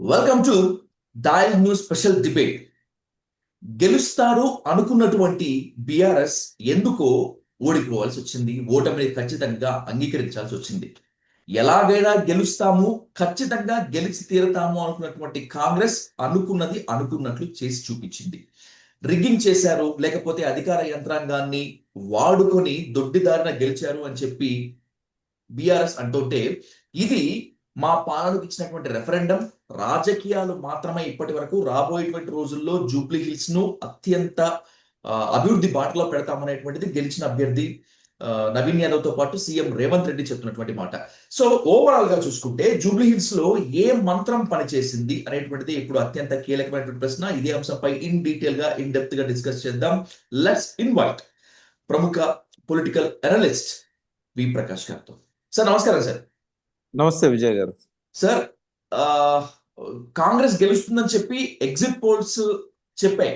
Welcome to dial news special debate. గెలుస్తారు అనుకున్నటువంటి బిఆర్ఎస్ ఎందుకో ఓడిపోవాల్సి వచ్చింది. ఓటమిని ఖచ్చితంగా అంగీకరించాల్సి వచ్చింది. ఎలాగైనా గెలుస్తాము, ఖచ్చితంగా గెలిచి తీరుతాము అనుకున్నటువంటి కాంగ్రెస్ అనుకున్నది అనుకున్నట్లు చేసి చూపించింది. రిగ్గింగ్ చేశారు, లేకపోతే అధికార యంత్రాంగాన్ని వాడుకొని దొడ్డిదారిన గెలిచారు అని చెప్పి బిఆర్ఎస్ అంటుంటే, ఇది మా పాలనకు ఇచ్చినటువంటి రెఫరెండం. రాజకీయాలు మాత్రమే ఇప్పటి వరకు, రాబోయేటువంటి రోజుల్లో జూబ్లీ హిల్స్ ను అత్యంత అభివృద్ధి బాటలో పెడతామనేటువంటిది గెలిచిన అభ్యర్థి నవీన్ యాదవ్ తో పాటు సీఎం రేవంత్ రెడ్డి చెప్తున్నటువంటి మాట. సో ఓవరాల్ గా చూసుకుంటే జూబ్లీ హిల్స్ లో ఏ మంత్రం పనిచేసింది అనేటువంటిది ఇప్పుడు అత్యంత కీలకమైనటువంటి ప్రశ్న. ఇదే అంశంపై ఇన్ డీటెయిల్ గా, ఇన్ డెప్త్ గా డిస్కస్ చేద్దాం. లెట్స్ ఇన్వైట్ ప్రముఖ పొలిటికల్ అనలిస్ట్ వి ప్రకాష్ గారితో. సార్ నమస్కారం సార్. నమస్తే విజయ్ గారు. సార్, కాంగ్రెస్ గెలుస్తుందని చెప్పి ఎగ్జిట్ పోల్స్ చెప్పాయి.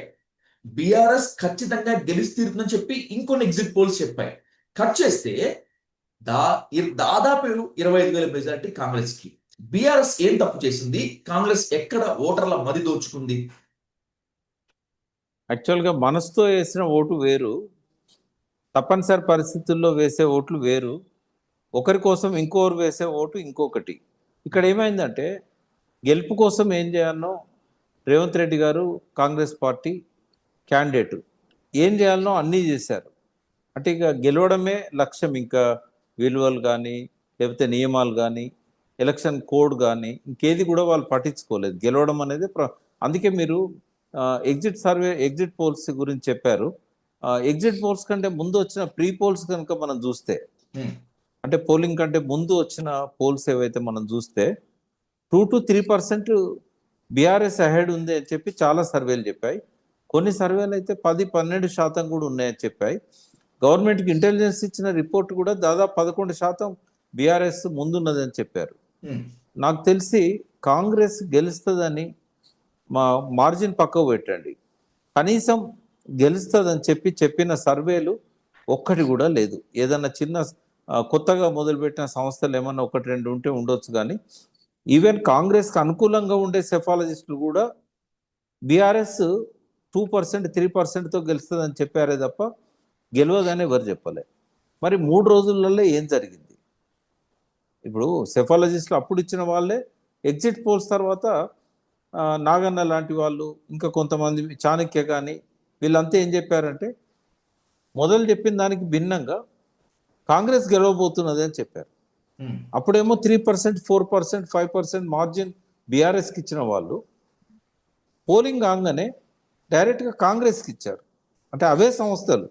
బిఆర్ఎస్ ఖచ్చితంగా గెలుస్తీరుతుందని చెప్పి ఇంకొన్ని ఎగ్జిట్ పోల్స్ చెప్పాయి. కట్ చేస్తే దాదాపు 25,000 మెజారిటీ కాంగ్రెస్ కి. బిఆర్ఎస్ ఏం తప్పు చేసింది? కాంగ్రెస్ ఎక్కడ ఓటర్ల మది దోచుకుంది? యాక్చువల్గా మనసుతో వేసిన ఓటు వేరు, తప్పనిసరి పరిస్థితుల్లో వేసే ఓట్లు వేరు, ఒకరి కోసం ఇంకోరు వేసే ఓటు ఇంకొకటి. ఇక్కడ ఏమైందంటే గెలుపు కోసం ఏం చేయాలనో రేవంత్ రెడ్డి గారు, కాంగ్రెస్ పార్టీ క్యాండిడేట్ ఏం చేయాలనో అన్నీ చేశారు. అంటే ఇక గెలవడమే లక్ష్యం. ఇంకా విలువలు కానీ, లేకపోతే నియమాలు కానీ, ఎలక్షన్ కోడ్ కానీ ఇంకేది కూడా వాళ్ళు పట్టించుకోలేదు. గెలవడం అనేది అందుకే మీరు ఎగ్జిట్ పోల్స్ గురించి చెప్పారు. ఎగ్జిట్ పోల్స్ కంటే ముందు వచ్చిన ప్రీ పోల్స్ కనుక మనం చూస్తే, అంటే పోలింగ్ కంటే ముందు వచ్చిన పోల్స్ ఏవైతే మనం చూస్తే 2 to 3% బీఆర్ఎస్ అహెడ్ ఉంది అని చెప్పి చాలా సర్వేలు చెప్పాయి. కొన్ని సర్వేలు అయితే 10-12% కూడా ఉన్నాయని చెప్పాయి. గవర్నమెంట్కి ఇంటెలిజెన్స్ ఇచ్చిన రిపోర్ట్ కూడా దాదాపు 11% బీఆర్ఎస్ ముందున్నదని చెప్పారు. నాకు తెలిసి కాంగ్రెస్ గెలుస్తుందని మా మార్జిన్ పక్కకు పెట్టండి, కనీసం గెలుస్తుందని చెప్పిన సర్వేలు ఒక్కటి కూడా లేదు. ఏదన్నా చిన్న కొత్తగా మొదలుపెట్టిన సంస్థలు ఏమన్నా 1-2 ఉంటే ఉండొచ్చు, కానీ ఈవెన్ కాంగ్రెస్కి అనుకూలంగా ఉండే సెఫాలజిస్టులు కూడా బీఆర్ఎస్ 2%, 3%తో గెలుస్తుందని చెప్పారే తప్ప గెలవదని ఎవరు చెప్పలే. మరి 3 రోజులలో ఏం జరిగింది? ఇప్పుడు సెఫాలజిస్టులు అప్పుడు ఇచ్చిన వాళ్ళే ఎగ్జిట్ పోల్స్ తర్వాత నాగన్న లాంటి వాళ్ళు, ఇంకా కొంతమంది చాణక్య కానీ వీళ్ళంతా ఏం చెప్పారంటే మొదలు చెప్పిన దానికి భిన్నంగా కాంగ్రెస్ గెలవబోతున్నది అని చెప్పారు. అప్పుడేమో 3%, 4%, 5% మార్జిన్ బీఆర్ఎస్కి ఇచ్చిన వాళ్ళు పోలింగ్ కాగానే డైరెక్ట్గా కాంగ్రెస్కి ఇచ్చారు. అంటే అవే సంస్థలు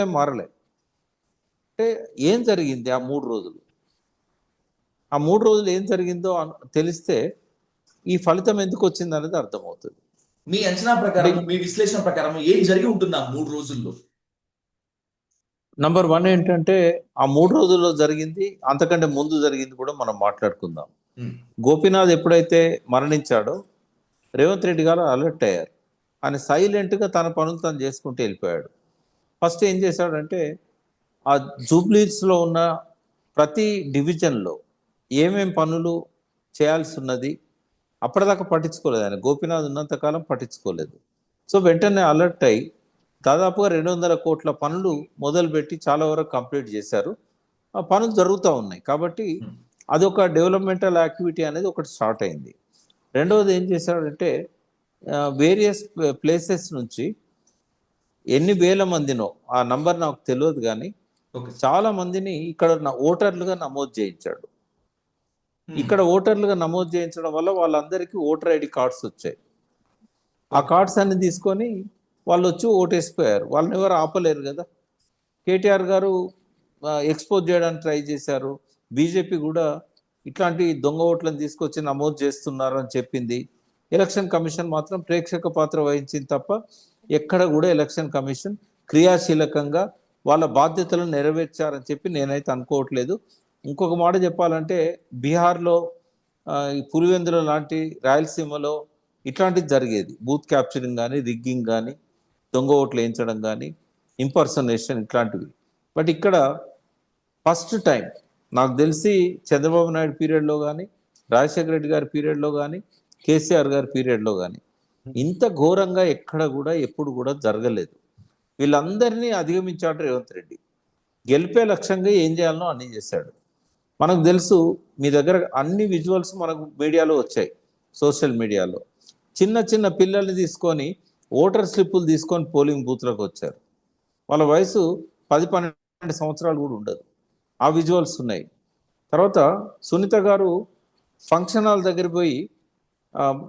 ఏం మారలే. అంటే ఏం జరిగింది ఆ 3 రోజులు? ఆ 3 రోజులు ఏం జరిగిందో తెలిస్తే ఈ ఫలితం ఎందుకు వచ్చింది అనేది అర్థమవుతుంది. మీ అంచనా ప్రకారం, మీ విశ్లేషణ ప్రకారం ఏం జరిగి ఉంటుంది ఆ 3 రోజుల్లో? నంబర్ 1 ఏంటంటే ఆ 3 రోజుల్లో జరిగింది, అంతకంటే ముందు జరిగింది కూడా మనం మాట్లాడుకుందాం. గోపీనాథ్ ఎప్పుడైతే మరణించాడో రేవంత్ రెడ్డి గారు అలర్ట్ అయ్యారు. ఆయన సైలెంట్గా తన పనులు తను చేసుకుంటూ వెళ్ళిపోయాడు. ఫస్ట్ ఏం చేశాడంటే ఆ జూబ్లీస్లో ఉన్న ప్రతి డివిజన్లో ఏమేం పనులు చేయాల్సి ఉన్నది అప్పటిదాకా పట్టించుకోలేదు. ఆయన గోపీనాథ్ ఉన్నంతకాలం పట్టించుకోలేదు. సో వెంటనే అలర్ట్ అయ్యి దాదాపుగా 200 కోట్ల పనులు మొదలుపెట్టి చాలా వరకు కంప్లీట్ చేశారు. ఆ పనులు జరుగుతూ ఉన్నాయి. కాబట్టి అదొక డెవలప్మెంటల్ యాక్టివిటీ అనేది ఒకటి స్టార్ట్ అయింది. రెండవది ఏం చేశాడంటే వేరియస్ ప్లేసెస్ నుంచి ఎన్ని వేల మందినో, ఆ నంబర్ నాకు తెలియదు, కానీ చాలా మందిని ఇక్కడ ఓటర్లుగా నమోదు చేయించాడు. ఇక్కడ ఓటర్లుగా నమోదు చేయించడం వల్ల వాళ్ళందరికీ ఓటర్ ఐడి కార్డ్స్ వచ్చాయి. ఆ కార్డ్స్ అన్ని తీసుకొని వాళ్ళు వచ్చి ఓటేసిపోయారు. వాళ్ళని ఎవరు ఆపలేరు కదా. కేటీఆర్ గారు ఎక్స్పోజ్ చేయడానికి ట్రై చేశారు. బీజేపీ కూడా ఇట్లాంటి దొంగ ఓట్లను తీసుకొచ్చి నమోదు చేస్తున్నారు అని చెప్పింది. ఎలక్షన్ కమిషన్ మాత్రం ప్రేక్షక పాత్ర వహించింది తప్ప ఎక్కడ కూడా ఎలక్షన్ కమిషన్ క్రియాశీలకంగా వాళ్ళ బాధ్యతలను నెరవేర్చారని చెప్పి నేనైతే అనుకోవట్లేదు. ఇంకొక మాట చెప్పాలంటే బీహార్లో పులివెందుల లాంటి, రాయలసీమలో ఇట్లాంటిది జరిగేది. బూత్ క్యాప్చరింగ్ కానీ, రిగ్గింగ్ కానీ, దొంగ ఓట్లు వేయించడం కానీ, ఇంపర్సనేషన్ ఇట్లాంటివి. బట్ ఇక్కడ ఫస్ట్ టైం నాకు తెలిసి చంద్రబాబు నాయుడు పీరియడ్లో కానీ, రాజశేఖర రెడ్డి గారి పీరియడ్లో కానీ కేసీఆర్ గారి పీరియడ్లో కానీ ఇంత ఘోరంగా ఎక్కడ కూడా ఎప్పుడు కూడా జరగలేదు. వీళ్ళందరినీ అధిగమించాడు రేవంత్ రెడ్డి. గెలిపే లక్ష్యంగా ఏం చేయాలనో అన్నీ చేశాడు. మనకు తెలుసు, మీ దగ్గర అన్ని విజువల్స్ మనకు మీడియాలో వచ్చాయి, సోషల్ మీడియాలో. చిన్న చిన్న పిల్లల్ని తీసుకొని ఓటర్ స్లిప్పులు తీసుకొని పోలింగ్ బూత్లకు వచ్చారు. వాళ్ళ వయసు 10-12 సంవత్సరాలు కూడా ఉండదు. ఆ విజువల్స్ ఉన్నాయి. తర్వాత సునీత గారు ఫంక్షన్ హాల్ దగ్గర పోయి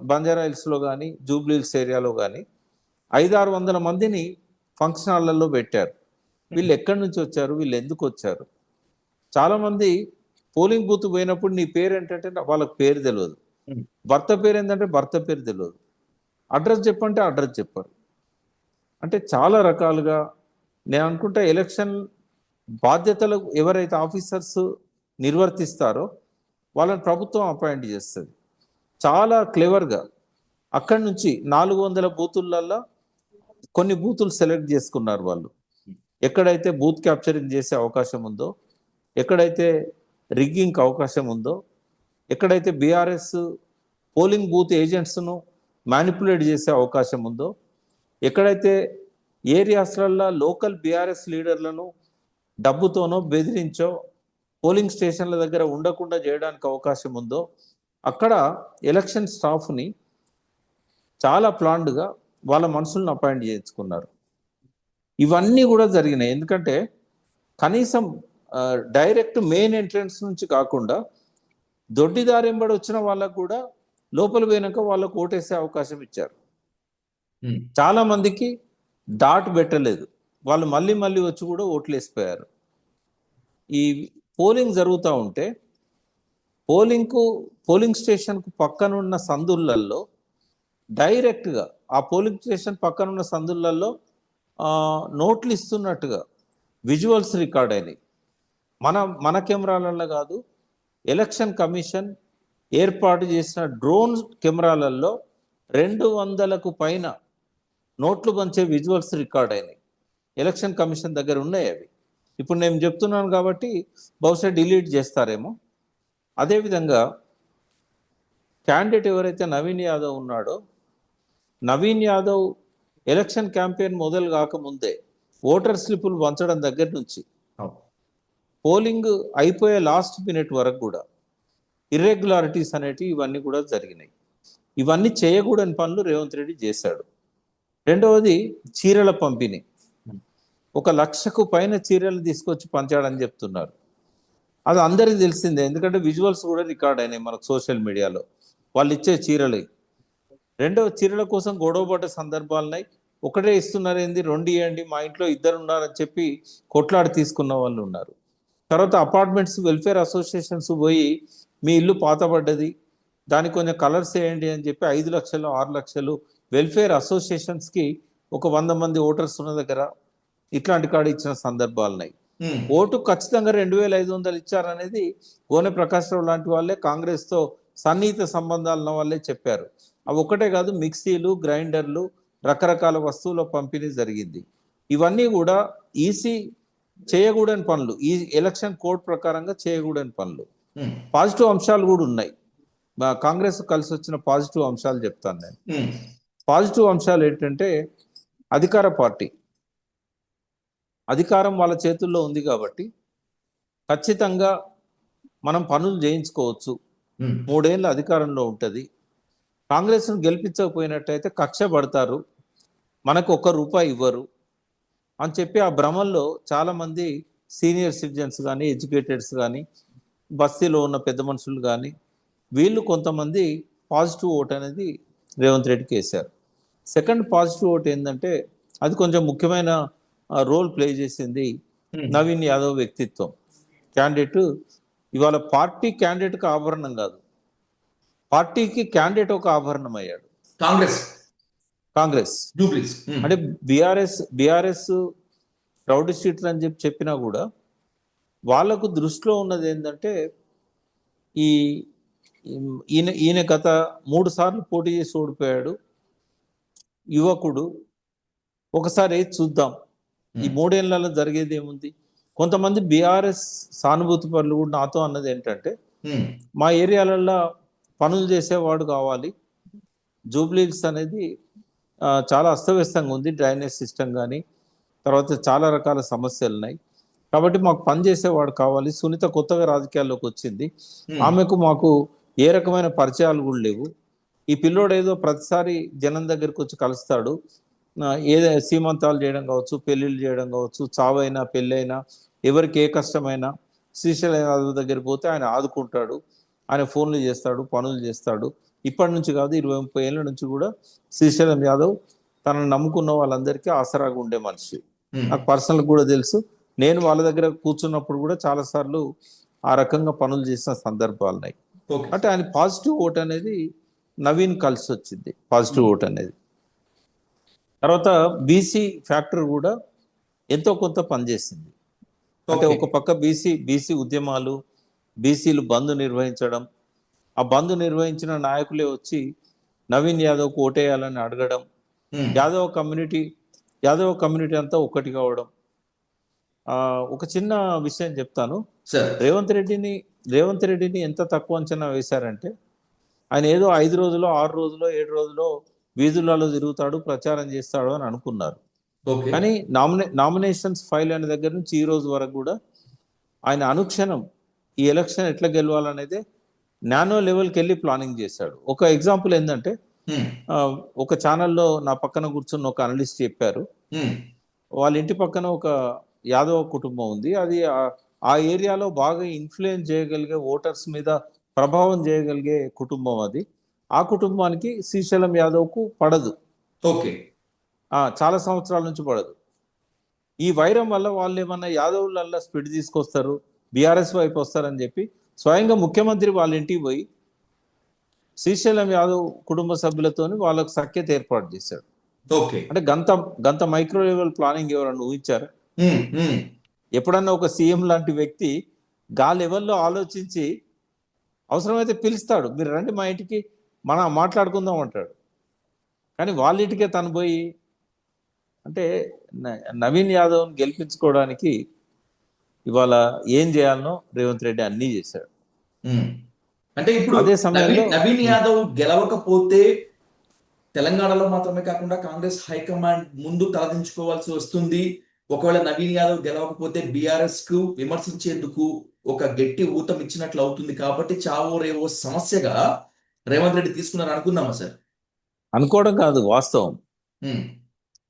బంజారా హిల్స్లో కానీ జూబ్లీ హిల్స్ ఏరియాలో కానీ 500-600 మందిని ఫంక్షన్ హాళ్లలో పెట్టారు. వీళ్ళు ఎక్కడి నుంచి వచ్చారు, వీళ్ళు ఎందుకు వచ్చారు? చాలామంది పోలింగ్ బూత్ పోయినప్పుడు నీ పేరు ఏంటంటే వాళ్ళకి పేరు తెలియదు, భర్త పేరు ఏంటంటే భర్త పేరు తెలియదు, అడ్రస్ చెప్పంటే అడ్రస్ చెప్పారు. అంటే చాలా రకాలుగా నేను అనుకుంటా ఎలక్షన్ బాధ్యతలు ఎవరైతే ఆఫీసర్స్ నిర్వర్తిస్తారో వాళ్ళని ప్రభుత్వం అపాయింట్ చేస్తుంది. చాలా క్లెవర్గా అక్కడి నుంచి 400 బూతులలో కొన్ని బూతులు సెలెక్ట్ చేసుకున్నారు వాళ్ళు. ఎక్కడైతే బూత్ క్యాప్చరింగ్ చేసే అవకాశం ఉందో, ఎక్కడైతే రిగ్గింగ్కి అవకాశం ఉందో, ఎక్కడైతే బీఆర్ఎస్ పోలింగ్ బూత్ ఏజెంట్స్ను మ్యానిపులేట్ చేసే అవకాశం ఉందో, ఎక్కడైతే ఏరియాస్లలో లోకల్ బీఆర్ఎస్ లీడర్లను డబ్బుతోనో బెదిరించో పోలింగ్ స్టేషన్ల దగ్గర ఉండకుండా చేయడానికి అవకాశం ఉందో, అక్కడ ఎలక్షన్ స్టాఫ్ని చాలా ప్లాన్డ్గా వాళ్ళ మనుషులను అపాయింట్ చేయించుకున్నారు. ఇవన్నీ కూడా జరిగినాయి. ఎందుకంటే కనీసం డైరెక్ట్ మెయిన్ ఎంట్రన్స్ నుంచి కాకుండా దొడ్డిదారెంబడి వచ్చిన వాళ్ళకు కూడా లోపల పోయినాక వాళ్ళకు ఓటేసే అవకాశం ఇచ్చారు. చాలా మందికి డాట్ పెట్టలేదు, వాళ్ళు మళ్ళీ మళ్ళీ వచ్చి కూడా ఓట్లు వేసిపోయారు. ఈ పోలింగ్ జరుగుతూ ఉంటే పోలింగ్ స్టేషన్కు పక్కనున్న సందులలో డైరెక్ట్గా ఆ పోలింగ్ స్టేషన్ పక్కనున్న సందులలో నోట్లు ఇస్తున్నట్టుగా విజువల్స్ రికార్డ్ అయినాయి. మన కెమెరాలలో కాదు, ఎలక్షన్ కమిషన్ ఏర్పాటు చేసిన డ్రోన్ కెమెరాలలో 200కు పైన నోట్లు పంచే విజువల్స్ రికార్డ్ అయినాయి. ఎలక్షన్ కమిషన్ దగ్గర ఉన్నాయి అవి. ఇప్పుడు నేను చెప్తున్నాను కాబట్టి బహుశా డిలీట్ చేస్తారేమో. అదేవిధంగా క్యాండిడేట్ ఎవరైతే నవీన్ యాదవ్ ఉన్నాడో, నవీన్ యాదవ్ ఎలక్షన్ క్యాంపెయిన్ మొదలు కాకముందే ఓటర్ స్లిప్పులు పంచడం దగ్గర నుంచి పోలింగ్ అయిపోయే లాస్ట్ మినిట్ వరకు కూడా ఇర్రెగ్యులారిటీస్ అనేటివి ఇవన్నీ కూడా జరిగినాయి. ఇవన్నీ చేయకూడని పనులు రేవంత్ రెడ్డి చేశాడు. రెండవది చీరల పంపిణీ. 1,00,000కు పైన చీరలు తీసుకొచ్చి పంచాడని చెప్తున్నారు. అది అందరికీ తెలిసిందే, ఎందుకంటే విజువల్స్ కూడా రికార్డ్ అయినాయి మనకు సోషల్ మీడియాలో వాళ్ళు ఇచ్చే చీరలు. రెండవ చీరల కోసం గొడవపడ్డ సందర్భాలున్నాయి. ఒకటే ఇస్తున్నారు ఏంది, 2 ఇవ్వండి, మా ఇంట్లో 2 ఉన్నారని చెప్పి కొట్లాడి తీసుకున్న వాళ్ళు ఉన్నారు. తర్వాత అపార్ట్మెంట్స్ వెల్ఫేర్ అసోసియేషన్స్ పోయి మీ ఇల్లు పాతబడ్డది, దానికి కొంచెం కలర్స్ వేయండి అని చెప్పి 5 లక్షలు 6 లక్షలు వెల్ఫేర్ అసోసియేషన్స్కి ఒక 100 మంది ఓటర్స్ ఉన్న దగ్గర ఇట్లాంటి కాడ ఇచ్చిన సందర్భాలున్నాయి. ఓటు ఖచ్చితంగా 2,500 ఇచ్చారనేది గోనె ప్రకాశ్రావు లాంటి వాళ్ళే, కాంగ్రెస్తో సన్నిహిత సంబంధాలు ఉన్న వాళ్ళే చెప్పారు. అవి ఒకటే కాదు, మిక్సీలు, గ్రైండర్లు, రకరకాల వస్తువుల పంపిణీ జరిగింది. ఇవన్నీ కూడా ఈసీ చేయకూడని పనులు, ఈ ఎలక్షన్ కోడ్ ప్రకారంగా చేయకూడని పనులు. పాజిటివ్ అంశాలు కూడా ఉన్నాయి. కాంగ్రెస్ కలిసి వచ్చిన పాజిటివ్ అంశాలు చెప్తాను నేను. పాజిటివ్ అంశాలు ఏంటంటే, అధికార పార్టీ అధికారం వాళ్ళ చేతుల్లో ఉంది కాబట్టి ఖచ్చితంగా మనం పనులు చేయించుకోవచ్చు. 3 ఏళ్ళ అధికారంలో ఉంటుంది. కాంగ్రెస్ను గెలిపించకపోయినట్టయితే కక్ష పడతారు, మనకు ₹1 ఇవ్వరు అని చెప్పి ఆ భ్రమంలో చాలామంది సీనియర్ సిటిజన్స్ కానీ, ఎడ్యుకేటెడ్స్ కానీ, బస్తీలో ఉన్న పెద్ద మనుషులు కానీ, వీళ్ళు కొంతమంది పాజిటివ్ ఓట్ అనేది రేవంత్ రెడ్డికి వేశారు. సెకండ్ పాజిటివ్ ఓట్ ఏంటంటే, అది కొంచెం ముఖ్యమైన రోల్ ప్లే చేసింది నవీన్ యాదవ్ వ్యక్తిత్వం. క్యాండిడేట్ ఇవాళ పార్టీ క్యాండిడేట్కి ఆభరణం కాదు, పార్టీకి క్యాండిడేట్ ఒక ఆభరణం అయ్యాడు. కాంగ్రెస్ అంటే బీఆర్ఎస్ రౌడీ షీటర్ అని చెప్పినా కూడా వాళ్ళకు దృష్టిలో ఉన్నది ఏంటంటే, ఈయన గత 3 సార్లు పోటీ చేసి ఓడిపోయాడు, యువకుడు, ఒకసారి చూద్దాం ఈ 3 ఏళ్లలో జరిగేది ఏముంది. కొంతమంది బీఆర్ఎస్ సానుభూతి పరులు కూడా నాతో అన్నది ఏంటంటే, మా ఏరియాలలో పనులు చేసేవాడు కావాలి, జూబ్లీహిల్స్ అనేది చాలా అస్తవ్యస్తంగా ఉంది, డ్రైనేజ్ సిస్టమ్ కానీ, తర్వాత చాలా రకాల సమస్యలు ఉన్నాయి. కాబట్టి మాకు పనిచేసేవాడు కావాలి. సునీత కొత్తగా రాజకీయాల్లోకి వచ్చింది, ఆమెకు మాకు ఏ రకమైన పరిచయాలు కూడా లేవు. ఈ పిల్లోడు ఏదో ప్రతిసారి జనం దగ్గరికి వచ్చి కలుస్తాడు, ఏదో సీమంతాలు చేయడం కావచ్చు, పెళ్ళిళ్ళు చేయడం కావచ్చు, చావైనా పెళ్ళైనా ఎవరికి ఏ కష్టమైనా శ్రీశైలం యాదవ్ దగ్గరికి పోతే ఆయన ఆదుకుంటాడు, ఆయన ఫోన్లు చేస్తాడు, పనులు చేస్తాడు. ఇప్పటి నుంచి కాదు, 20-30 ఏళ్ళ నుంచి కూడా శ్రీశైలం యాదవ్ తనను నమ్ముకున్న వాళ్ళందరికీ ఆసరాగా ఉండే మనిషి. నాకు పర్సనల్ కూడా తెలుసు. నేను వాళ్ళ దగ్గర కూర్చున్నప్పుడు కూడా చాలాసార్లు ఆ రకంగా పనులు చేసిన సందర్భాలు ఉన్నాయి. అంటే ఆయన పాజిటివ్ ఓట్ అనేది నవీన్ కలిసి వచ్చింది, పాజిటివ్ ఓట్ అనేది. తర్వాత బీసీ ఫ్యాక్టర్ కూడా ఎంతో కొంత పనిచేసింది. అంటే ఒక పక్క బీసీ ఉద్యమాలు, బీసీలు బంద్ నిర్వహించడం, ఆ బంద్ నిర్వహించిన నాయకులే వచ్చి నవీన్ యాదవ్కు ఓటేయాలని అడగడం, యాదవ్ కమ్యూనిటీ అంతా ఒక్కటి కావడం. ఒక చిన్న విషయం చెప్తాను. రేవంత్ రెడ్డిని ఎంత తక్కువ అంచనా వేశారంటే, ఆయన ఏదో 5 రోజులో 6 రోజులో 7 రోజులో వీధులలో తిరుగుతాడు, ప్రచారం చేస్తాడు అని అనుకున్నారు. కానీ నామినేషన్స్ ఫైల్ అయిన దగ్గర నుంచి ఈ రోజు వరకు కూడా ఆయన అనుక్షణం ఈ ఎలక్షన్ ఎట్లా గెలవాలనేదే నానో లెవెల్కి వెళ్ళి ప్లానింగ్ చేశాడు. ఒక ఎగ్జాంపుల్ ఏంటంటే, ఒక ఛానల్లో నా పక్కన కూర్చున్న ఒక అనలిస్ట్ చెప్పారు, వాళ్ళ ఇంటి పక్కన ఒక యాదవ కుటుంబం ఉంది, అది ఆ ఏరియాలో బాగా ఇన్ఫ్లుయెన్స్ చేయగలిగే, ఓటర్స్ మీద ప్రభావం చేయగలిగే కుటుంబం అది. ఆ కుటుంబానికి శ్రీశైలం యాదవ్కు పడదు, చాలా సంవత్సరాల నుంచి పడదు. ఈ వైరం వల్ల వాళ్ళు ఏమన్నా యాదవులల్లా స్పీడ్ తీసుకొస్తారు, బీఆర్ఎస్ వైపు వస్తారని చెప్పి స్వయంగా ముఖ్యమంత్రి వాళ్ళ ఇంటికి పోయి శ్రీశైలం యాదవ్ కుటుంబ సభ్యులతోని వాళ్ళకు సఖ్యత ఏర్పాటు చేశాడు. అంటే గంత మైక్రో లెవెల్ ప్లానింగ్ ఎవరన్నా ఊహించారు? ఎప్పుడన్నా ఒక సీఎం లాంటి వ్యక్తి గా లెవెల్లో ఆలోచించి అవసరమైతే పిలుస్తాడు, మీరు రండి మా ఇంటికి మనం మాట్లాడుకుందాం అంటాడు. కానీ వాళ్ళ ఇంటికే తను పోయి, అంటే నవీన్ యాదవ్ని గెలిపించుకోవడానికి ఇవాళ ఏం చేయాలనో రేవంత్ రెడ్డి అన్నీ చేశాడు. అంటే ఇప్పుడు అదే సమయంలో నవీన్ యాదవ్ గెలవకపోతే తెలంగాణలో మాత్రమే కాకుండా కాంగ్రెస్ హైకమాండ్ ముందు తలదించుకోవాల్సి వస్తుంది. ఒకవేళ నవీన్ యాదవ్ గెలవకపోతే బీఆర్ఎస్ కు విమర్శించేందుకు ఒక గట్టి ఊతం ఇచ్చినట్లు అవుతుంది. కాబట్టి చావో రేవో సమస్యగా రేవంత్ రెడ్డి తీసుకున్నారు అనుకుందామా సార్? అనుకోవడం కాదు, వాస్తవం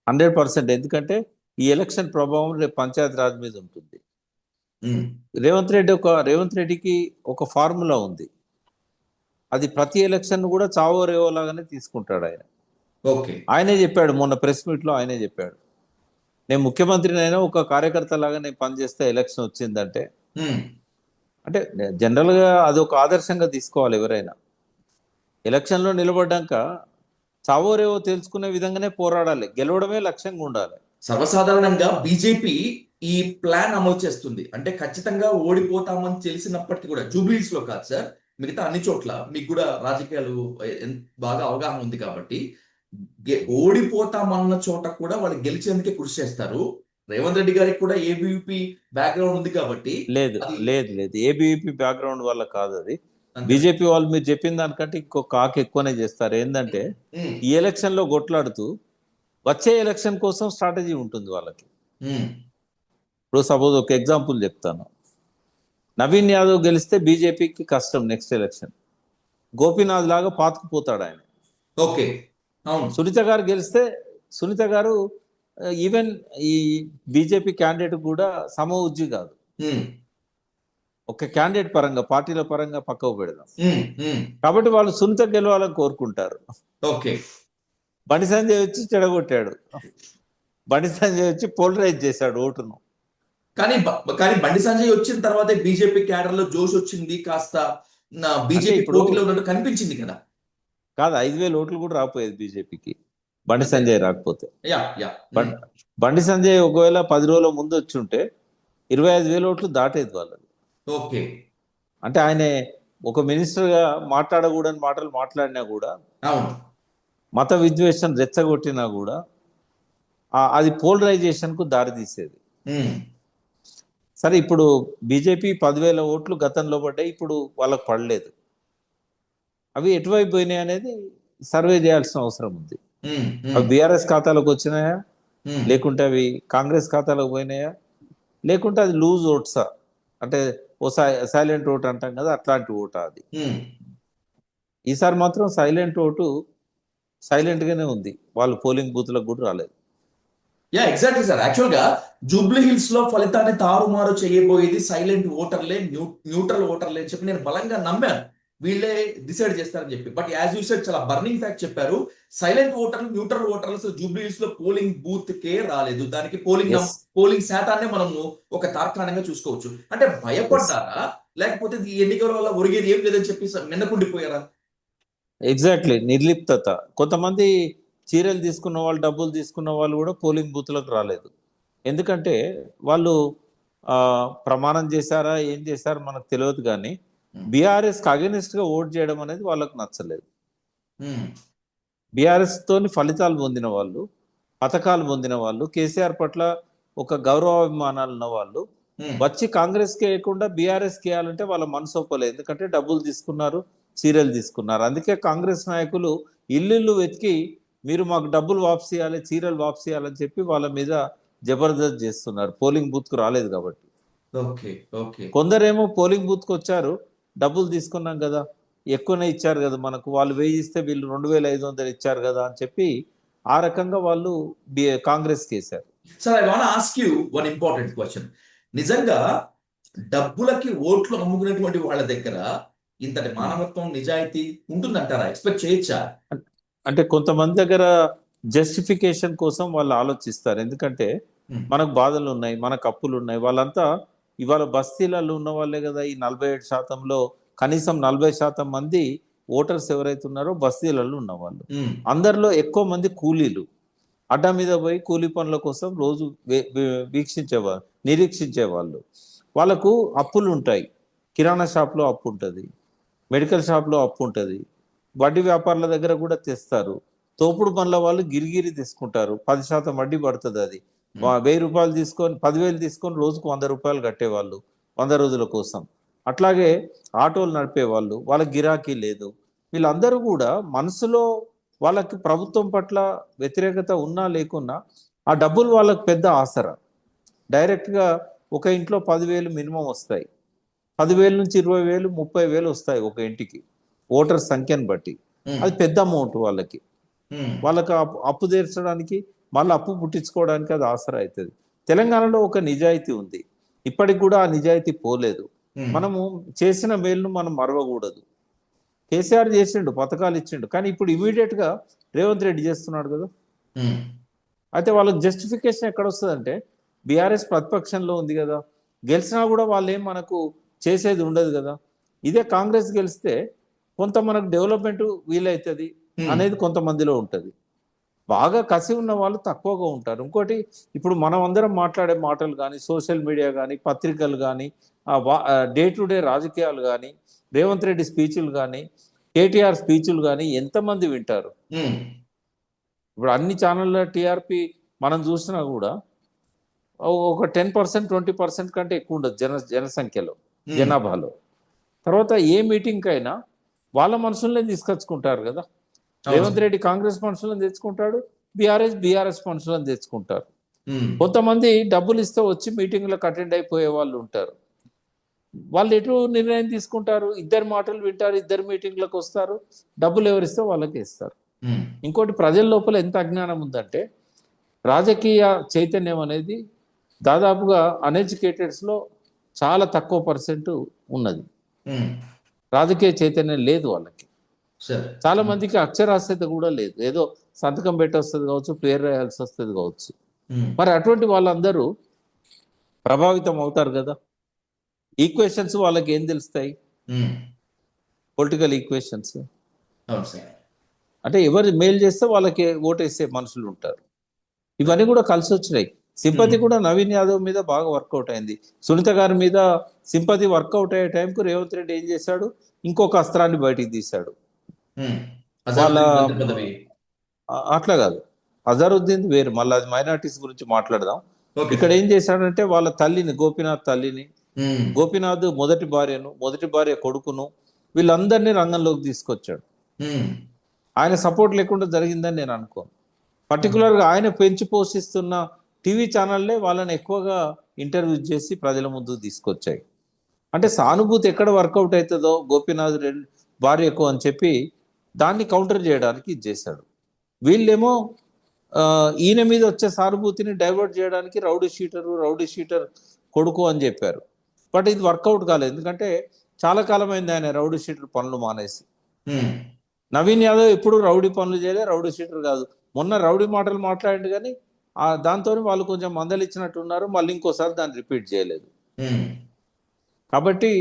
100%. ఎందుకంటే ఈ ఎలక్షన్ ప్రభావం రేపు పంచాయతీ రాజ్ మీద ఉంటుంది. రేవంత్ రెడ్డికి ఒక ఫార్ములా ఉంది, అది ప్రతి ఎలక్షన్ కూడా చావో రేవో లాగానే తీసుకుంటాడు ఆయన. ఆయనే చెప్పాడు మొన్న ప్రెస్ మీట్ లో, ఆయనే చెప్పాడు, నేను ముఖ్యమంత్రినైనా ఒక కార్యకర్త లాగా నేను పనిచేస్తే ఎలక్షన్ వచ్చిందంటే, అంటే జనరల్ గా అది ఒక ఆదర్శంగా తీసుకోవాలి ఎవరైనా. ఎలక్షన్ లో నిలబడ్డాక చావో రేవో తెలుసుకునే విధంగానే పోరాడాలి, గెలవడమే లక్ష్యంగా ఉండాలి. సర్వసాధారణంగా బీజేపీ ఈ ప్లాన్ అమలు చేస్తుంది. అంటే ఖచ్చితంగా ఓడిపోతామని తెలిసినప్పటికీ కూడా, జూబ్లీహిల్స్ లో కాదు సార్, మిగతా అన్ని చోట్ల మీకు కూడా రాజకీయాలు బాగా అవగాహన ఉంది కాబట్టి, ఓడిపోతామన్న చోట కూడా వాళ్ళు గెలిచేందుకే కృషి చేస్తారు. రేవంత్ రెడ్డి గారికి కూడా ఏబీవీపీ బ్యాక్గ్రౌండ్ ఉంది కాబట్టి. లేదు ఏబీవీపీ బ్యాక్గ్రౌండ్ వల్ల కాదు అది. బీజేపీ వాళ్ళు మీరు చెప్పిన దానికంటే ఇంకొక ఆకు ఎక్కువనే చేస్తారు. ఏంటంటే ఈ ఎలక్షన్ లో కొట్లాడుతూ వచ్చే ఎలక్షన్ కోసం స్ట్రాటజీ ఉంటుంది వాళ్ళకి. ఇప్పుడు సపోజ్ ఒక ఎగ్జాంపుల్ చెప్తాను, నవీన్ యాదవ్ గెలిస్తే బీజేపీకి కష్టం నెక్స్ట్ ఎలక్షన్, గోపీనాథ్ లాగా పాతుకుపోతాడు ఆయన. సునీత గారు గెలిస్తే, సునీత గారు ఈవెన్ ఈ బీజేపీ క్యాండిడేట్ కూడా సమఉజ్జి కాదు, ఒక క్యాండిడేట్ పరంగా పార్టీల పరంగా పక్కకు పెడదాం. కాబట్టి వాళ్ళు సునీత గెలవాలని కోరుకుంటారు. బండి సంజయ్ వచ్చి చెడగొట్టాడు, బండి సంజయ్ వచ్చి పోలరైజ్ చేశాడు ఓటును. కానీ బండి సంజయ్ వచ్చిన తర్వాత బీజేపీ క్యాడర్ లో జోష్ వచ్చింది, కాస్త బీజేపీ పోటీలో ఉన్నట్టు కనిపించింది కదా. కాదు, 5,000 ఓట్లు కూడా రాకపోయేది బీజేపీకి బండి సంజయ్ రాకపోతే. బండి సంజయ్ ఒకవేళ 10 రోజుల ముందు వచ్చి ఉంటే 25,000 ఓట్లు దాటేది వాళ్ళది. అంటే ఆయన ఒక మినిస్టర్ గా మాట్లాడకూడని మాటలు మాట్లాడినా కూడా, మత విద్వేషం రెచ్చగొట్టినా కూడా అది పోలరైజేషన్ కు దారి తీసేది. సరే, ఇప్పుడు బీజేపీ 10,000 ఓట్లు గతంలో పడ్డాయి, ఇప్పుడు వాళ్ళకు పడలేదు. అవి ఎటువైపు పోయినాయి అనేది సర్వే చేయాల్సిన అవసరం ఉంది. ఉమ్, అవి ఉమ్, బీఆర్ఎస్ ఖాతాలోకి వచ్చినాయా, ఉమ్, లేకుంటే అవి కాంగ్రెస్ ఖాతాలోకి పోయినాయా, లేకుంటే అది లూజ్ ఓట్సా, అంటే ఓ సైలెంట్ ఓట్ అంటాం కదా, అట్లాంటి ఓటా అది. ఉమ్. ఈసారి మాత్రం సైలెంట్ ఓటు సైలెంట్ గానే ఉంది, వాళ్ళు పోలింగ్ బూత్లకు కూడా రాలేదు. Yeah exactly sir. యాక్చువల్ గా జూబ్లీ హిల్స్ లో ఫలితాన్ని తారుమారు చేయబోయేది సైలెంట్ ఓటర్లే, న్యూట్రల్ ఓటర్లే అని చెప్పి నేను బలంగా నమ్మాను. వీళ్ళే డిసైడ్ చేస్తారని చెప్పి. బట్ యాజ్ యూ సెడ్ చాలా బర్నింగ్ ఫ్యాక్ట్ చెప్పారు. సైలెంట్ ఓటర్లు, న్యూట్రల్ ఓటర్లు అసలు జూబ్లీ హిల్స్ లో పోలింగ్ బూత్ కే రాలేదు. దానికి ఎస్, పోలింగ్ శాతాన్ని మనము ఒక తార్కాణంగా చూసుకోవచ్చు. అంటే ఎస్, భయపడ్డారా, లేకపోతే ఈ ఎన్నికల వల్ల ఒరిగేది ఏం లేదని చెప్పి మిన్నకుండిపోయారా? ఎగ్జాక్ట్లీ, నిర్లిప్తత. కొంతమంది చీరలు తీసుకున్న వాళ్ళు, డబ్బులు తీసుకున్న వాళ్ళు కూడా పోలింగ్ బూత్లకు రాలేదు. ఎందుకంటే వాళ్ళు ఆ, ప్రమాణం చేశారా, ఏం చేశారో మనకు తెలియదు, కానీ బీఆర్ఎస్కి అగెనిస్ట్గా ఓట్ చేయడం అనేది వాళ్ళకు నచ్చలేదు. ఉమ్, బీఆర్ఎస్ తోని ఫలితాలు పొందిన వాళ్ళు, పథకాలు పొందిన వాళ్ళు, కేసీఆర్ పట్ల ఒక గౌరవాభిమానాలు ఉన్న వాళ్ళు ఉమ్, వచ్చి కాంగ్రెస్కి వేయకుండా బీఆర్ఎస్కి వేయాలంటే వాళ్ళ మనసు ఒప్పలేదు. ఎందుకంటే డబ్బులు తీసుకున్నారు, చీరలు తీసుకున్నారు. అందుకే కాంగ్రెస్ నాయకులు ఇల్లు వెతికి మీరు మాకు డబ్బులు వాపసు ఇవ్వాలి, చీరలు వాపసు ఇవ్వాలని చెప్పి వాళ్ళ మీద జబర్దస్త్ చేస్తున్నారు, పోలింగ్ బూత్కు రాలేదు కాబట్టి. Okay, okay. కొందరేమో పోలింగ్ బూత్కి వచ్చారు, డబ్బులు తీసుకున్నాం కదా, ఎక్కువనే ఇచ్చారు కదా మనకు, వాళ్ళు 1000 ఇస్తే వీళ్ళు 2500 ఇచ్చారు కదా అని చెప్పి ఆ రకంగా వాళ్ళు కాంగ్రెస్కి వేశారు. Sir, I want ask you one important question. నిజంగా డబ్బులకి ఓట్లు అమ్ముకునేటువంటి వాళ్ళ దగ్గర ఇంతటి మానవత్వం, నిజాయితీ ఉంటుందంటారా? ఎక్స్పెక్ట్ చేయొచ్చా? అంటే కొంతమంది దగ్గర జస్టిఫికేషన్ కోసం వాళ్ళు ఆలోచిస్తారు. ఎందుకంటే ఉమ్, మనకు బాధలు ఉన్నాయి, మనకు అప్పులు ఉన్నాయి. వాళ్ళంతా ఇవాళ బస్తీలలో ఉన్న వాళ్ళే కదా. ఈ 47%లో కనీసం 40% మంది ఓటర్స్ ఎవరైతే ఉన్నారో బస్తీలలో ఉన్నవాళ్ళు. ఉమ్, అందరిలో ఎక్కువ మంది కూలీలు, అడ్డా మీద పోయి కూలీ పనుల కోసం రోజు వీక్షించేవాళ్ళు, నిరీక్షించేవాళ్ళు. వాళ్ళకు అప్పులు ఉంటాయి. కిరాణా షాప్లో అప్పు ఉంటుంది, మెడికల్ షాప్లో అప్పు ఉంటుంది, వడ్డీ వ్యాపారుల దగ్గర కూడా తెస్తారు. తోపుడు పనుల వాళ్ళు గిరిగిరి తీసుకుంటారు, 10% వడ్డీ పడుతుంది. అది 1000 రూపాయలు తీసుకొని 10,000 తీసుకొని రోజుకు 100 రూపాయలు కట్టేవాళ్ళు 100 రోజుల కోసం. అట్లాగే ఆటోలు నడిపేవాళ్ళు, వాళ్ళకి గిరాకీ లేదు. వీళ్ళందరూ కూడా మనసులో వాళ్ళకి ప్రభుత్వం పట్ల వ్యతిరేకత ఉన్నా లేకున్నా ఆ డబ్బులు వాళ్ళకి పెద్ద ఆసరా. డైరెక్ట్గా ఒక ఇంట్లో 10,000 మినిమం వస్తాయి, 10,000 నుంచి 20,000, 30,000 వస్తాయి ఒక ఇంటికి, ఓటర్ సంఖ్యను బట్టి. ఉమ్, అది పెద్ద అమౌంట్ వాళ్ళకి. ఉమ్, వాళ్ళకి అప్పు తీర్చడానికి, మళ్ళీ అప్పు పుట్టించుకోవడానికి అది ఆసరా అవుతుంది. తెలంగాణలో ఒక నిజాయితీ ఉంది, ఇప్పటికి కూడా ఆ నిజాయితీ పోలేదు. ఉమ్, మనము చేసిన మేలును మనం మరవకూడదు. కేసీఆర్ చేసిండు, పథకాలు ఇచ్చిండు, కానీ ఇప్పుడు ఇమీడియట్గా రేవంత్ రెడ్డి చేస్తున్నాడు కదా. ఉమ్, అయితే వాళ్ళకి జస్టిఫికేషన్ ఎక్కడ వస్తుందంటే బీఆర్ఎస్ ప్రతిపక్షంలో ఉంది కదా, గెలిచినా కూడా వాళ్ళు ఏం మనకు చేసేది ఉండదు కదా. ఇదే కాంగ్రెస్ గెలిస్తే కొంత మనకు డెవలప్మెంట్ వీలవుతుంది అనేది కొంతమందిలో ఉంటుంది. బాగా కసి ఉన్న వాళ్ళు తక్కువగా ఉంటారు. ఇంకోటి, ఇప్పుడు మనం అందరం మాట్లాడే మాటలు కానీ, సోషల్ మీడియా కానీ, పత్రికలు కానీ, డే టు డే రాజకీయాలు కానీ, రేవంత్ రెడ్డి స్పీచ్లు కానీ, కేటీఆర్ స్పీచ్లు కానీ ఎంతమంది వింటారు? ఉమ్, ఇప్పుడు అన్ని ఛానళ్ళ టీఆర్పీ మనం చూసినా కూడా ఒక 10%, 20% కంటే ఎక్కువ ఉండదు జనసంఖ్యలో, ఉమ్. జనాభాలో. తర్వాత ఏ మీటింగ్ అయినా వాళ్ళ మనుషులనే తీసుకొచ్చుకుంటారు కదా. అవును రేవంత్ సార్. రెడ్డి కాంగ్రెస్ మనుషులను తెచ్చుకుంటాడు, బీఆర్ఎస్ మనుషులను తెచ్చుకుంటారు. ఉమ్, కొంతమంది డబ్బులు ఇస్తే వచ్చి మీటింగ్లకు అటెండ్ అయిపోయే వాళ్ళు ఉంటారు. వాళ్ళు ఎటు నిర్ణయం తీసుకుంటారు? ఇద్దరు మాటలు వింటారు, ఇద్దరు మీటింగ్లకు వస్తారు, డబ్బులు ఎవరిస్తే వాళ్ళకి ఇస్తారు. ఉమ్, ఇంకోటి, ప్రజల లోపల ఎంత అజ్ఞానం ఉందంటే రాజకీయ చైతన్యం అనేది దాదాపుగా అన్ఎడ్యుకేటెడ్స్లో చాలా తక్కువ పర్సెంట్ ఉన్నది. ఉమ్, రాజకీయ చైతన్యం లేదు వాళ్ళకి. సార్. చాలా మందికి అక్షరాస్యత కూడా లేదు, ఏదో సంతకం పెట్టొస్తుంది కావచ్చు, పేరు రాయాల్సి వస్తుంది కావచ్చు. ఉమ్, మరి అటువంటి వాళ్ళందరూ ప్రభావితం అవుతారు కదా. ఈక్వేషన్స్ వాళ్ళకి ఏం తెలుస్తాయి? ఉమ్, పొలిటికల్ ఈక్వేషన్స్. అవును సార్. అంటే ఎవరు మేలు చేస్తే వాళ్ళకి ఓటేసే మనుషులు ఉంటారు. ఇవన్నీ కూడా కలిసి వచ్చినాయి. సింపతి కూడా నవీన్ యాదవ్ మీద బాగా వర్కౌట్ అయింది, సునీత గారి మీద సింపతి వర్కౌట్ అయ్యే టైంకు రేవంత్ రెడ్డి ఏం చేశాడు? ఇంకొక అస్త్రాన్ని బయటికి తీశాడు. ఉమ్, వాళ్ళ అజారుద్దీన్ మంత్రి పదవి. అట్లా కాదు, అజారుద్దీన్ వేరు, మళ్ళీ అది మైనార్టీస్ గురించి మాట్లాడదాం. ఓకే ఇక్కడ సార్. ఏం చేశాడంటే వాళ్ళ తల్లిని, గోపీనాథ్ తల్లిని, ఉమ్, గోపీనాథ్ మొదటి భార్య కొడుకును, వీళ్ళందరినీ రంగంలోకి తీసుకొచ్చాడు. ఉమ్, ఆయన సపోర్ట్ లేకుండా జరిగిందని నేను అనుకోను. పర్టికులర్గా ఆయన పెంచి పోషిస్తున్న టీవీ ఛానళ్ళే వాళ్ళని ఎక్కువగా ఇంటర్వ్యూ చేసి ప్రజల ముందుకు తీసుకొచ్చాయి. అంటే సానుభూతి ఎక్కడ వర్కౌట్ అవుతుందో గోపీనాథ్ రెడ్డి భార్య ఎక్కువ అని చెప్పి దాన్ని కౌంటర్ చేయడానికి ఇది చేశాడు. వీళ్ళేమో ఈయన మీద వచ్చే సానుభూతిని డైవర్ట్ చేయడానికి రౌడీ షీటర్ కొడుకు అని చెప్పారు. బట్ ఇది వర్కౌట్ కాలేదు, ఎందుకంటే చాలా కాలమైంది ఆయన రౌడీ షీటర్ పనులు మానేసి. నవీన్ యాదవ్ ఎప్పుడు రౌడీ పనులు చేయలే, రౌడీ షీటర్ కాదు. మొన్న రౌడీ మాటలు మాట్లాడిండు కానీ దాంతో వాళ్ళు కొంచెం మందలిచ్చినట్టున్నారు, మళ్ళీ ఇంకోసారి దాన్ని రిపీట్ చేయలేదు. కాబట్టి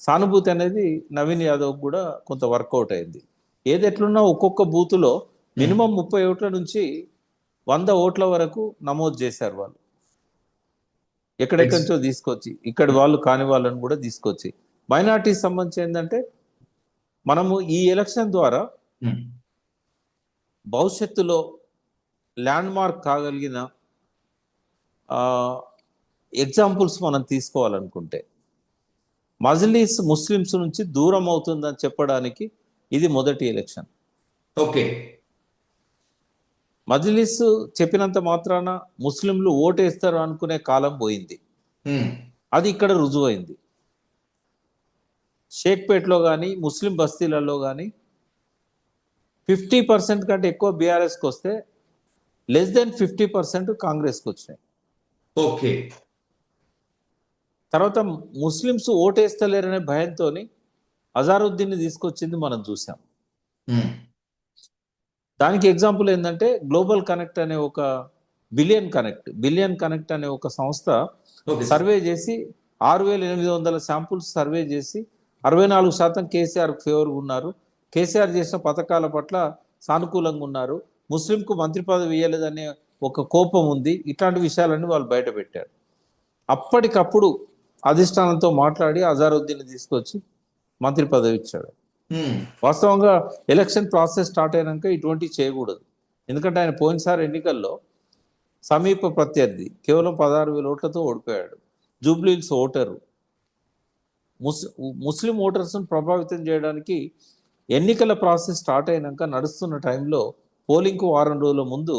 సానుభూతి అనేది నవీన్ యాదవ్ కూడా కొంత వర్కౌట్ అయింది. ఏది ఎట్లున్నా ఒక్కొక్క బూతులో మినిమం 30 ఓట్ల నుంచి 100 ఓట్ల వరకు నమోదు చేశారు వాళ్ళు. ఎక్కడెక్కడి నుంచో తీసుకొచ్చి, ఇక్కడ వాళ్ళు కాని వాళ్ళని కూడా తీసుకొచ్చి. మైనార్టీకి సంబంధించి ఏంటంటే మనము ఈ ఎలక్షన్ ద్వారా భవిష్యత్తులో ల్యాండ్ మార్క్ కాగలిగిన ఎగ్జాంపుల్స్ మనం తీసుకోవాలనుకుంటే మజ్లిస్ ముస్లిమ్స్ నుంచి దూరం అవుతుందని చెప్పడానికి ఇది మొదటి ఎలక్షన్. ఓకే, మజ్లిస్ చెప్పినంత మాత్రాన ముస్లింలు ఓటేస్తారు అనుకునే కాలం పోయింది. అది ఇక్కడ రుజువైంది. షేక్పేట్లో కానీ ముస్లిం బస్తీలలో కానీ 50% కంటే ఎక్కువ బీఆర్ఎస్కి వస్తే లెస్ దెన్ 50% కాంగ్రెస్కి వచ్చినాయి. ఓకే, తర్వాత ముస్లిమ్స్ ఓటేస్తలేరనే భయంతో అజారుద్దీన్ని తీసుకొచ్చింది మనం చూసాం. దానికి ఎగ్జాంపుల్ ఏంటంటే గ్లోబల్ కనెక్ట్ అనే ఒక బిలియన్ కనెక్ట్ అనే ఒక సంస్థ సర్వే చేసి 6,800 శాంపుల్స్ సర్వే చేసి 64% కేసీఆర్ ఫేవర్గా ఉన్నారు, కేసీఆర్ చేసిన పథకాల పట్ల సానుకూలంగా ఉన్నారు, ముస్లింకు మంత్రి పదవి ఇవ్వలేదనే ఒక కోపం ఉంది. ఇట్లాంటి విషయాలన్నీ వాళ్ళు బయట పెట్టారు. అప్పటికప్పుడు అధిష్టానంతో మాట్లాడి అజారుద్దీన్ తీసుకొచ్చి మంత్రి పదవి ఇచ్చాడు. వాస్తవంగా ఎలక్షన్ ప్రాసెస్ స్టార్ట్ అయినాక ఇటువంటివి చేయకూడదు, ఎందుకంటే ఆయన పోయినసారి ఎన్నికల్లో సమీప ప్రత్యర్థి కేవలం 16,000 ఓట్లతో ఓడిపోయాడు. జూబ్లీహిల్స్ ఓటరు ముస్లిం ఓటర్స్ను ప్రభావితం చేయడానికి ఎన్నికల ప్రాసెస్ స్టార్ట్ అయినాక నడుస్తున్న టైంలో పోలింగ్కు వారం రోజుల ముందు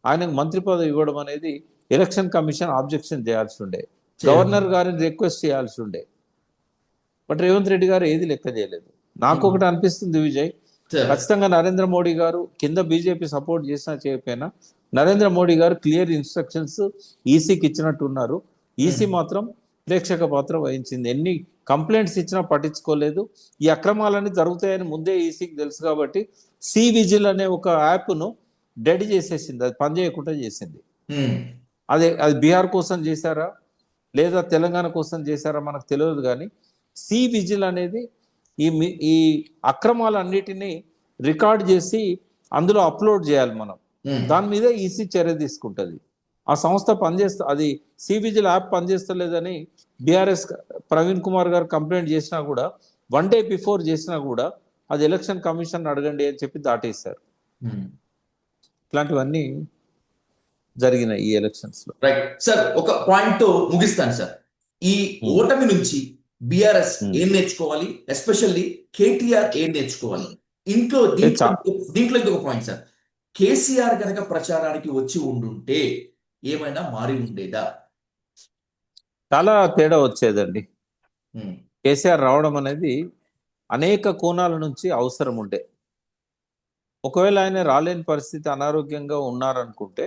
ఆయనకు మంత్రి పదవి ఇవ్వడం అనేది ఎలక్షన్ కమిషన్ ఆబ్జెక్షన్ చేయాల్సి ఉండే, గవర్నర్ గారిని రిక్వెస్ట్ చేయాల్సి ఉండే. బట్ రేవంత్ రెడ్డి గారు ఏది లెక్క చేయలేదు. నాకు ఒకటి అనిపిస్తుంది విజయ్, ఖచ్చితంగా నరేంద్ర మోడీ గారు కింద బీజేపీ సపోర్ట్ చేసినా చేయకపోయినా నరేంద్ర మోడీ గారు క్లియర్ ఇన్స్ట్రక్షన్స్ ఈసీకి ఇచ్చినట్టున్నారు. ఈసీ మాత్రం ప్రేక్షక పాత్ర వహించింది. ఎన్ని కంప్లైంట్స్ ఇచ్చినా పట్టించుకోలేదు. ఈ అక్రమాలన్నీ జరుగుతాయని ముందే ఈసీకి తెలుసు కాబట్టి సి విజిల్ అనే ఒక యాప్ను డెడ్ చేసేసింది, అది పనిచేయకుండా చేసింది. అది బీహార్ కోసం చేశారా లేదా తెలంగాణ కోసం చేశారా మనకు తెలియదు, కానీ సి విజిల్ అనేది ఈ అక్రమాలన్నిటినీ రికార్డ్ చేసి అందులో అప్లోడ్ చేయాలి మనం. దాని మీద ఈసీ చర్య తీసుకుంటుంది. ఆ సంస్థ అది సి విజిల్ యాప్ పనిచేస్తలేదని బీఆర్ఎస్ ప్రవీణ్ కుమార్ గారు కంప్లైంట్ చేసినా కూడా 1 day బిఫోర్ చేసినా కూడా అది ఎలక్షన్ కమిషన్ అడగండి అని చెప్పి దాటేశారు. ఇట్లాంటివన్నీ జరిగినాయి ఈ ఎలక్షన్స్ లో. రైట్ సార్, ఒక పాయింట్ తో ముగిస్తాను సార్. ఈ ఓటమి నుంచి బిఆర్ఎస్ ఏం నేర్చుకోవాలి, ఎస్పెషల్లీ కేటీఆర్ ఏం నేర్చుకోవాలి? దీంట్లో ఇంకొక పాయింట్ సార్, కేసీఆర్ కనుక ప్రచారానికి వచ్చి ఉండుంటే ఏమైనా మారి ఉండేదా? చాలా తేడా వచ్చేదండి. కేసీఆర్ రావడం అనేది అనేక కోణాల నుంచి అవసరం ఉండే. ఒకవేళ ఆయన రాలేని పరిస్థితి, అనారోగ్యంగా ఉన్నారనుకుంటే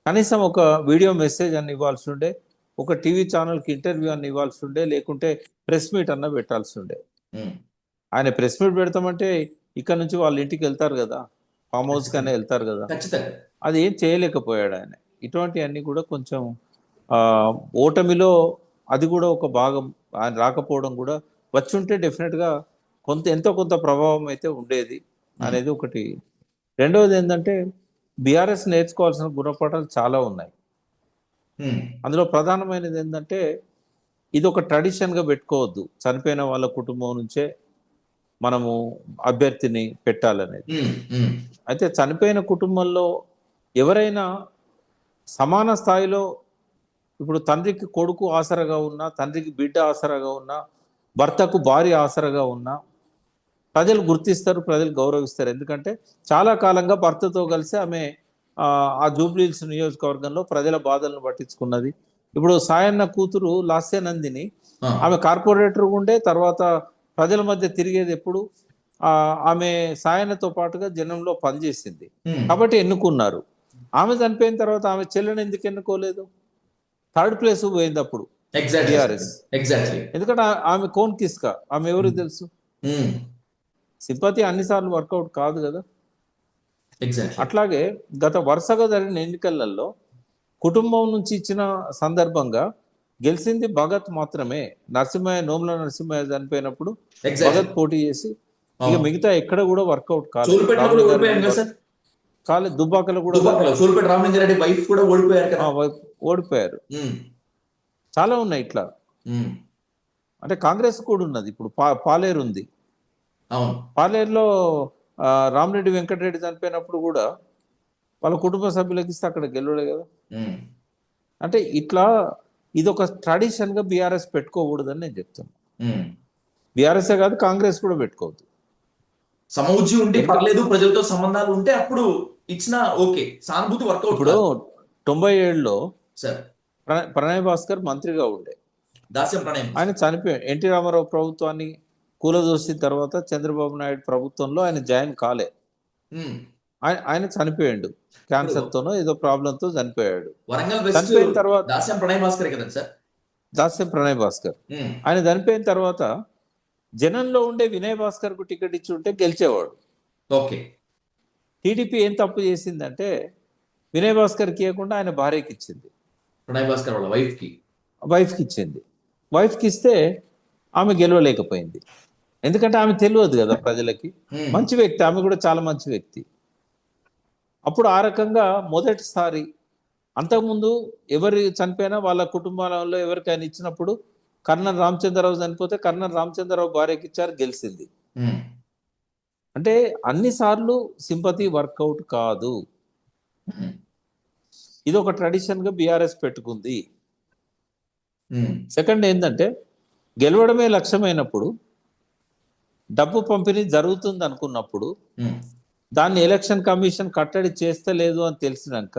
కనీసం ఒక వీడియో మెసేజ్ అన్న ఇవ్వాల్సి ఉండే, ఒక టీవీ ఛానల్కి ఇంటర్వ్యూ అన్న ఇవ్వాల్సి ఉండే, లేకుంటే ప్రెస్ మీట్ అన్న పెట్టాల్సి ఉండే. ఆయన ప్రెస్ మీట్ పెడతామంటే ఇక్కడ నుంచి వాళ్ళ ఇంటికి వెళ్తారు కదా, ఫామ్ హౌస్ కానీ వెళ్తారు కదా, అది ఏం చేయలేకపోయాడు ఆయన. ఇటువంటివన్నీ కూడా కొంచెం ఓటమిలో అది కూడా ఒక భాగం. ఆయన రాకపోవడం కూడా వచ్చుంటే డెఫినెట్గా ఎంతో కొంత ప్రభావం అయితే ఉండేది అనేది ఒకటి. రెండవది ఏంటంటే బీఆర్ఎస్ నేర్చుకోవాల్సిన గుణపాఠాలు చాలా ఉన్నాయి. అందులో ప్రధానమైనది ఏంటంటే ఇది ఒక ట్రెడిషన్గా పెట్టుకోవద్దు, చనిపోయిన వాళ్ళ కుటుంబం నుంచే మనము అభ్యర్థిని పెట్టాలనేది. అయితే చనిపోయిన కుటుంబంలో ఎవరైనా సమాన స్థాయిలో, ఇప్పుడు తండ్రికి కొడుకు ఆసరగా ఉన్నా, తండ్రికి బిడ్డ ఆసరగా ఉన్నా, భర్తకు భార్య ఆసరగా ఉన్నా, ప్రజలు గుర్తిస్తారు, ప్రజలు గౌరవిస్తారు. ఎందుకంటే చాలా కాలంగా భర్తతో కలిసి ఆమె ఆ జూబ్లీహిల్స్ నియోజకవర్గంలో ప్రజల బాధలను పట్టించుకున్నది. ఇప్పుడు సాయన్న కూతురు లాస్య నందిని, ఆ, ఆమె కార్పొరేటర్ ఉండే తర్వాత ప్రజల మధ్య తిరిగేది ఎప్పుడు ఆమె సాయన్నతో పాటుగా జనంలో పనిచేసింది ఉమ్, కాబట్టి ఎన్నుకున్నారు. ఆమె చనిపోయిన తర్వాత ఆమె చెల్లెని ఎందుకు ఎన్నుకోలేదు? థర్డ్ ప్లేస్ పోయింది అప్పుడు ఎగ్జాక్ట్లీ సార్, బీఆర్ఎస్. ఎగ్జాక్ట్లీ. ఎందుకంటే ఆమె కోన్ కిస్కా, ఆమె ఎవరికి తెలుసు? ఉమ్, సింపతి అన్నిసార్లు వర్కౌట్ కాదు కదా. ఎగ్జాక్ట్లీ. అట్లాగే గత వరుసగా జరిగిన ఎన్నికలలో కుటుంబం నుంచి ఇచ్చిన సందర్భంగా గెలిచింది భగత్ మాత్రమే. నోముల నరసింహయ్య చనిపోయినప్పుడు ఎగ్జాక్ట్లీ. భగత్ పోటీ చేసి, ఇక అవును. మిగతా ఎక్కడ కూడా వర్కౌట్ కాలేదు. సూర్యాపేటలో రాములు కూడా గారి ఓడిపోయాం కదా సార్, కాలేదు, దుబ్బాకలో కూడా దుబ్బాకలో కాలేదు. సూర్యాపేట రామలింగారెడ్డి వైఫ్ కూడా ఓడిపోయారు కదా. ఓడిపోయారు. ఉమ్, చాలా ఉన్నాయి ఇట్లా. ఉమ్, అంటే కాంగ్రెస్ కూడా ఉన్నది. ఇప్పుడు పాలేరు ఉంది. అవును. పాలేరులో రామిరెడ్డి వెంకటరెడ్డి చనిపోయినప్పుడు కూడా వాళ్ళ కుటుంబ సభ్యులకి ఇస్తే అక్కడ గెలవలే కదా. ఉమ్, అంటే ఇట్లా ఇది ఒక ట్రెడిషన్గా బీఆర్ఎస్ పెట్టుకోకూడదని నేను చెప్తున్నాను. ఉమ్. బీఆర్ఎస్ఏ కాదు, కాంగ్రెస్ కూడా పెట్టుకోవద్దు. సమవుజ్జి ఉంటే ఎందుకంటే పర్లేదు, ప్రజలతో సంబంధాలు ఉంటే అప్పుడు ఇచ్చినా ఓకే, సానుభూతి వర్కౌట్ ఇప్పుడు కాదు 97లో సార్. ప్రణయ్ భాస్కర్ మంత్రిగా ఉండే, దాస్యం ప్రణయం. ఆయన చనిపోయాడు. ఎన్టీ రామారావు ప్రభుత్వాన్ని కూలదోసిన తర్వాత చంద్రబాబు నాయుడు ప్రభుత్వంలో ఆయన జాయిన్ కాలే. ఉమ్. ఆయన చనిపోయాడు, ఇప్పుడు క్యాన్సర్తోనో ఏదో ప్రాబ్లంతో చనిపోయాడు. వరంగల్ వెస్ట్ చనిపోయిన తర్వాత దాస్యం ప్రణయ్ భాస్కర్ కదండి సార్. దాస్యం ప్రణయ్ భాస్కర్ ఉమ్, ఆయన చనిపోయిన తర్వాత జనంలో ఉండే వినయ్ భాస్కర్ కు టికెట్ ఇచ్చి ఉంటే గెలిచేవాడు. ఓకే. టీడీపీ ఏం తప్పు చేసిందంటే వినయ్ భాస్కర్కి ఇవ్వకుండా ఆయన భార్యకి ఇచ్చింది, ప్రణయ్ భాస్కర్ వాళ్ళ వైఫ్ కి. వైఫ్కి ఇచ్చింది. వైఫ్కి ఇస్తే ఆమె గెలవలేకపోయింది. ఎందుకంటే ఆమె తెలియదు కదా ప్రజలకి. ఉమ్, మంచి వ్యక్తి, ఆమె కూడా చాలా మంచి వ్యక్తి. అప్పుడు ఆ రకంగా మొదటిసారి, అంతకుముందు ఎవరు చనిపోయినా వాళ్ళ కుటుంబాలలో ఎవరికైనా ఇచ్చినప్పుడు కర్నల్ రామచంద్రరావు చనిపోతే కర్నల్ రామచంద్రరావు భార్యకి ఇచ్చారు, గెలిచింది. ఉమ్, అంటే అన్నిసార్లు సింపతి వర్కౌట్ కాదు. ఉమ్, ఇది ఒక ట్రెడిషన్గా బీఆర్ఎస్ పెట్టుకుంది. ఉమ్, సెకండ్ ఏంటంటే గెలవడమే లక్ష్యమైనప్పుడు, డబ్బు పంపిణీ జరుగుతుంది అనుకున్నప్పుడు, ఉమ్, దాన్ని ఎలక్షన్ కమిషన్ కట్టడి చేస్తలేదు అని తెలిసినాక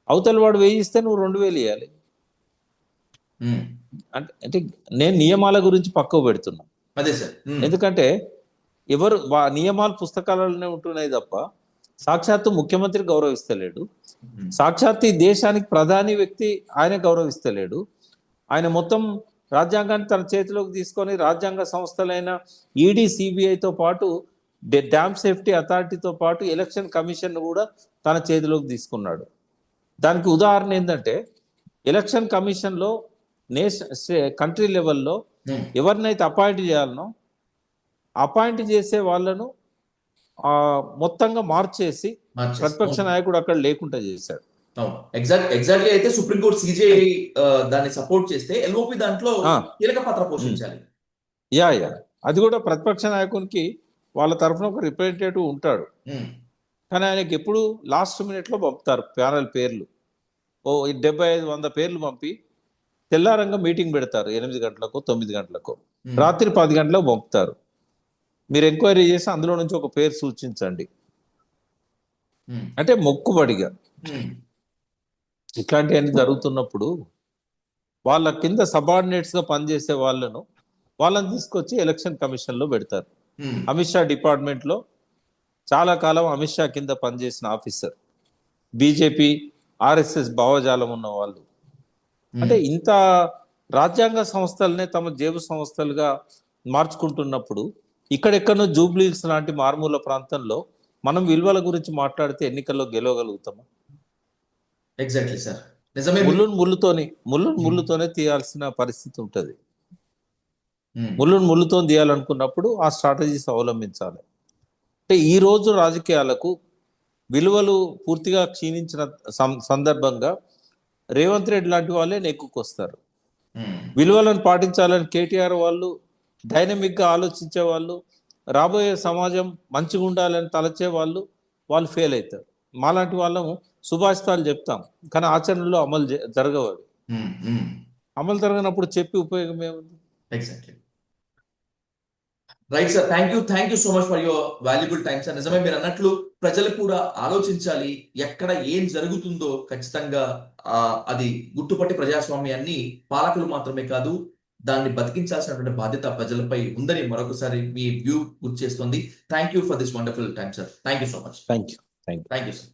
అవతల వాడు 1000 ఇస్తే నువ్వు 2000 ఇవ్వాలి. ఉమ్. అంటే నేను నియమాల గురించి పక్కకు పెడుతున్నా. అదే సార్. ఉమ్, ఎందుకంటే ఎవరు నియమాలు పుస్తకాలలోనే ఉంటున్నాయి తప్ప సాక్షాత్తు ముఖ్యమంత్రి గౌరవిస్తలేడు. ఉమ్, సాక్షాత్తు ఈ దేశానికి ప్రధాని వ్యక్తి ఆయన గౌరవిస్తలేడు. ఆయన మొత్తం రాజ్యాంగాన్ని తన చేతిలోకి తీసుకొని రాజ్యాంగ సంస్థలైన ఈడీ, సిబిఐతో పాటు డ్యామ్ సేఫ్టీ అథారిటీతో పాటు ఎలక్షన్ కమిషన్ కూడా తన చేతిలోకి తీసుకున్నాడు. దానికి ఉదాహరణ ఏంటంటే ఎలక్షన్ కమిషన్లో కంట్రీ లెవెల్లో ఉమ్. ఎవరినైతే అపాయింట్ చేయాలనో అపాయింట్ చేసే వాళ్ళను మొత్తంగా మార్చేసి మార్చేసి, ప్రతిపక్ష అవును. నాయకుడు అక్కడ లేకుండా చేశాడు. అవును. ఎగ్జాక్ట్లీ. అయితే సుప్రీంకోర్టు సిజేఐ దాన్ని సపోర్ట్ చేస్తే ఎల్ఓపి దాంట్లో ఆ, కీలక పాత్ర ఉమ్, పోషించాలి. యా. అది కూడా ప్రతిపక్ష నాయకునికి వాళ్ళ తరఫున ఒక రిప్రజెంటేటివ్ ఉంటాడు. ఉమ్, కానీ ఆయనకి ఎప్పుడు లాస్ట్ మినిట్లో పంపుతారు ప్యానల్ పేర్లు. 75-100 పేర్లు పంపి తెల్లారంగా మీటింగ్ పెడతారు 8 గంటలకు 9 గంటలకు, ఉమ్, రాత్రి 10 గంటలకు పంపుతారు. మీరు ఎంక్వైరీ చేసి అందులో నుంచి ఒక పేరు సూచించండి ఉమ్, అంటే మొక్కుబడిగా. ఉమ్, ఇట్లాంటివన్నీ జరుగుతున్నప్పుడు వాళ్ళ కింద సబార్డినేట్స్గా పనిచేసే వాళ్ళని తీసుకొచ్చి ఎలక్షన్ కమిషన్లో పెడతారు. ఉమ్, అమిత్ షా డిపార్ట్మెంట్లో చాలా కాలం అమిత్ షా కింద పనిచేసిన ఆఫీసర్, బీజేపీ ఆర్ఎస్ఎస్ భావజాలం ఉన్న వాళ్ళు. అంటే ఉమ్. ఇంత రాజ్యాంగ సంస్థలనే తమ జేబు సంస్థలుగా మార్చుకుంటున్నప్పుడు ఇక్కడెక్కడో జూబ్లీహిల్స్ లాంటి మారుమూల ప్రాంతంలో మనం విలువల గురించి మాట్లాడితే ఎన్నికల్లో గెలవగలుగుతాము? ఎగ్జాక్ట్లీ సార్, నిజమే. ముళ్ళుతోనే తీయాల్సిన పరిస్థితి ఉంటుంది. ఉమ్, ముళ్ళుతో తీయాలనుకున్నప్పుడు ఆ స్ట్రాటజీస్ అవలంబించాలి. అంటే ఈ రోజు రాజకీయాలకు విలువలు పూర్తిగా క్షీణించిన సందర్భంగా రేవంత్ రెడ్డి లాంటి వాళ్ళే నెక్కుకొస్తారు. ఉమ్, విలువలను పాటించాలని కేటీఆర్ వాళ్ళు, డైనమిక్గా ఆలోచించే వాళ్ళు, రాబోయే సమాజం మంచిగా ఉండాలని తలచే వాళ్ళు ఫెయిల్ అవుతారు. మాలాంటి వాళ్ళము సుభాషితాలు చెప్తాం కానీ ఆచరణలో అమలు జరగవు. అవి ఉమ్, ఉమ్. అమలు జరగనప్పుడు చెప్పి ఉపయోగం ఏముంది? Exactly. Right sir, thank you so much for your valuable time sir. నిజమే మీరు అన్నట్లు ప్రజలు కూడా ఆలోచించాలి, ఎక్కడ ఏం జరుగుతుందో ఖచ్చితంగా అది గుర్తుపట్టి ప్రజాస్వామ్యాన్ని పాలకులు మాత్రమే కాదు దాన్ని బతికించాల్సినటువంటి బాధ్యత ప్రజలపై ఉందని మరొకసారి మీ వ్యూ గుర్తు చేస్తుంది. Thank you for this wonderful time sir. Thank you so much. Thank you. Thank you sir.